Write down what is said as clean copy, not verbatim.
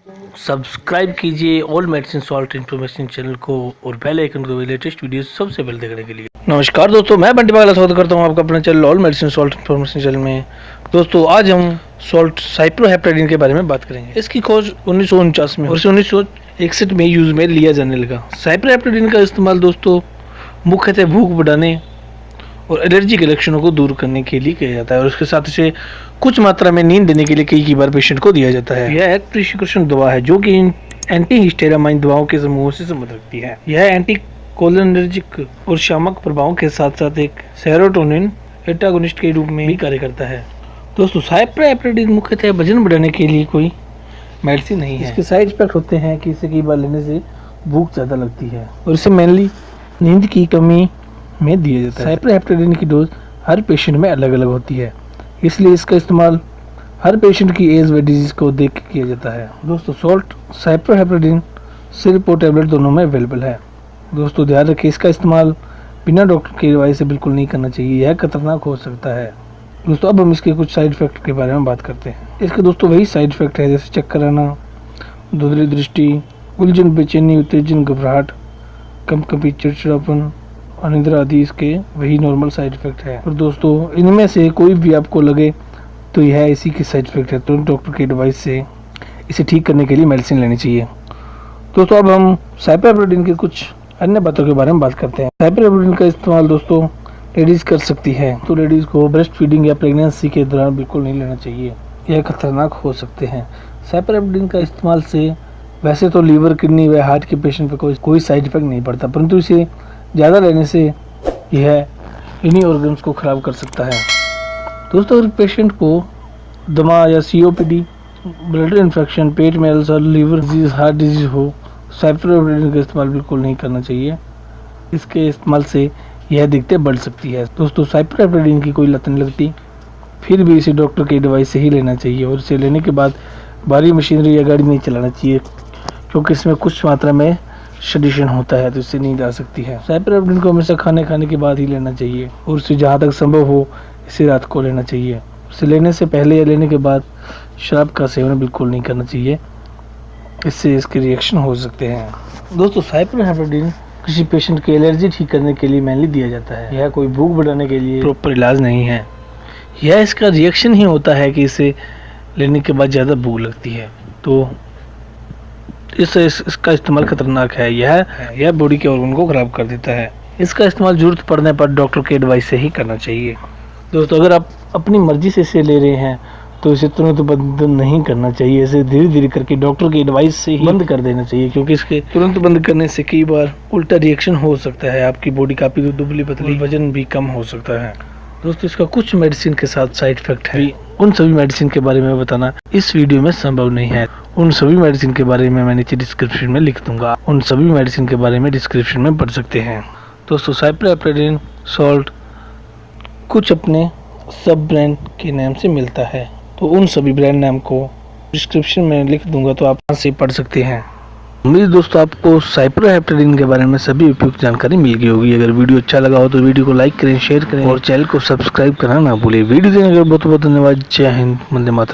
Subscribe कीजिए all medicine salt information channel को और बेल आइकन को लेटेस्ट वीडियो सबसे पहले देखने के लिए। नमस्कार दोस्तों, मैं बंटी पागला स्वागत करता हूं आपका अपने channel all medicine salt information channel में। दोस्तों आज हम सॉल्ट साइप्रोहेप्टाडीन के बारे में बात करेंगे। इसकी खोज 1949 में और 1961 में यूज में लिया जाने लगा। साइप्रोहेप्टाडीन का इस्तेमाल दोस्तों मुख्यतः भूख बढ़ाने और एलर्जी के लक्षणों को दूर करने के लिए किया जाता है और उसके साथ से कुछ मात्रा में नींद देने के लिए कई बार पेशेंट को दिया जाता है। यह एक प्रिस्क्रिप्शन दवा है जो कि एंटी हिस्टेरामाइन दवाओं के समूह से संबंध रखती है। यह एंटी कोलिनर्जिक और शामक प्रभावों के साथ साथ एक सेरोटोनिन एंटागोनिस्ट के रूप में भी कार्य करता है। दोस्तों साइप्रोहेप्टाडीन मुख्यतः वजन बढ़ाने के लिए कोई मेडिसिन नहीं है। इसके साइड इफेक्ट होते हैं कि इसे कई बार लेने से भूख ज़्यादा लगती है और इसे मेनली नींद की कमी में दिया जाता है। साइप्रोहेप्टाडीन की डोज हर पेशेंट में अलग अलग होती है, इसलिए इसका इस्तेमाल हर पेशेंट की एज व डिजीज को देख के किया जाता है। दोस्तों सॉल्ट साइप्रोहेप्टाडीन सिरप और टैबलेट दोनों में अवेलेबल है। दोस्तों ध्यान रखें, इसका इस्तेमाल बिना डॉक्टर की एडवाइस से बिल्कुल नहीं करना चाहिए, यह खतरनाक हो सकता है। दोस्तों अब हम इसके कुछ साइड इफेक्ट के बारे में बात करते हैं। इसके दोस्तों वही साइड इफेक्ट है जैसे चक्कर आना, धुंधली दृष्टि, उलझन, बेचैनी, उत्तेजन, घबराहट, कभी चिड़चिड़ापन, अनिद्रा आदि इसके वही नॉर्मल साइड इफेक्ट है। और दोस्तों इनमें से कोई भी आपको लगे तो यह इसी की साइड इफेक्ट है, तो डॉक्टर की एडवाइस से इसे ठीक करने के लिए मेडिसिन लेनी चाहिए। दोस्तों अब हम साइप्रोहेप्टाडीन के कुछ अन्य बातों के बारे में बात करते हैं। साइप्रोहेप्टाडीन का इस्तेमाल दोस्तों लेडीज़ कर सकती है, तो लेडीज़ को ब्रेस्ट फीडिंग या प्रेगनेंसी के दौरान बिल्कुल नहीं लेना चाहिए, यह खतरनाक हो सकते हैं। साइप्रोहेप्टाडीन का इस्तेमाल से वैसे तो लीवर, किडनी व हार्ट के पेशेंट पर कोई साइड इफेक्ट नहीं पड़ता, परंतु इसे ज़्यादा लेने से यह इन्हीं ऑर्गन्स को ख़राब कर सकता है। दोस्तों अगर पेशेंट को दमा या COPD, ब्लड इन्फेक्शन, पेट में ulcer, liver disease, heart disease हो, साइप्रोहेप्टाडीन का इस्तेमाल बिल्कुल नहीं करना चाहिए। इसके इस्तेमाल से यह दिक्कतें बढ़ सकती है। दोस्तों साइप्रोहेप्टाडीन की कोई लत नहीं लगती, फिर भी इसे डॉक्टर की एडवाइस से ही लेना चाहिए और इसे लेने के बाद भारी मशीनरी या गाड़ी नहीं चलाना चाहिए, क्योंकि इसमें कुछ मात्रा में सेडेशन होता है तो इससे नींद आ सकती है। साइप्रोहेप्टाडीन को हमेशा खाने के बाद ही लेना चाहिए और इसे जहाँ तक संभव हो इसे रात को लेना चाहिए। इसे लेने से पहले या लेने के बाद शराब का सेवन बिल्कुल नहीं करना चाहिए, इससे इसके रिएक्शन हो सकते हैं। दोस्तों साइप्रोहेप्टाडीन किसी पेशेंट की एलर्जी ठीक करने के लिए मेनली दिया जाता है, यह कोई भूख बढ़ाने के लिए प्रॉपर इलाज नहीं है। यह इसका रिएक्शन ही होता है कि इसे लेने के बाद ज़्यादा भूख लगती है, तो इसका इस्तेमाल खतरनाक है। यह बॉडी के ऑर्गन को खराब कर देता है। इसका इस्तेमाल जरूरत पड़ने पर डॉक्टर की एडवाइस से ही करना चाहिए। दोस्तों अगर आप अपनी मर्जी से इसे ले रहे हैं तो इसे तुरंत बंद नहीं करना चाहिए, इसे धीरे धीरे करके डॉक्टर की एडवाइस से ही बंद कर देना चाहिए, क्योंकि इसके तुरंत बंद करने से कई बार उल्टा रिएक्शन हो सकता है, आपकी बॉडी काफ़ी दुबली पतली, वजन भी कम हो सकता है। दोस्तों इसका कुछ मेडिसिन के साथ साइड इफेक्ट है, उन सभी मेडिसिन के बारे में बताना इस वीडियो में संभव नहीं है। उन सभी मेडिसिन के बारे में मैं नीचे डिस्क्रिप्शन में लिख दूंगा, उन सभी मेडिसिन के बारे में डिस्क्रिप्शन में पढ़ सकते हैं। दोस्तों साइप्रोहेप्टाडीन सॉल्ट कुछ अपने सब ब्रांड के नाम से मिलता है, तो उन सभी ब्रांड नाम को डिस्क्रिप्शन में लिख दूंगा, तो आप वहाँ से पढ़ सकते हैं। उम्मीद दोस्तों आपको साइप्रोहेप्टाडीन के बारे में सभी उपयुक्त जानकारी मिल गई होगी। अगर वीडियो अच्छा लगा हो तो वीडियो को लाइक करें, शेयर करें और चैनल को सब्सक्राइब करना ना भूलें। वीडियो देखने के लिए बहुत बहुत धन्यवाद। जय हिंद, वंदे मातरम।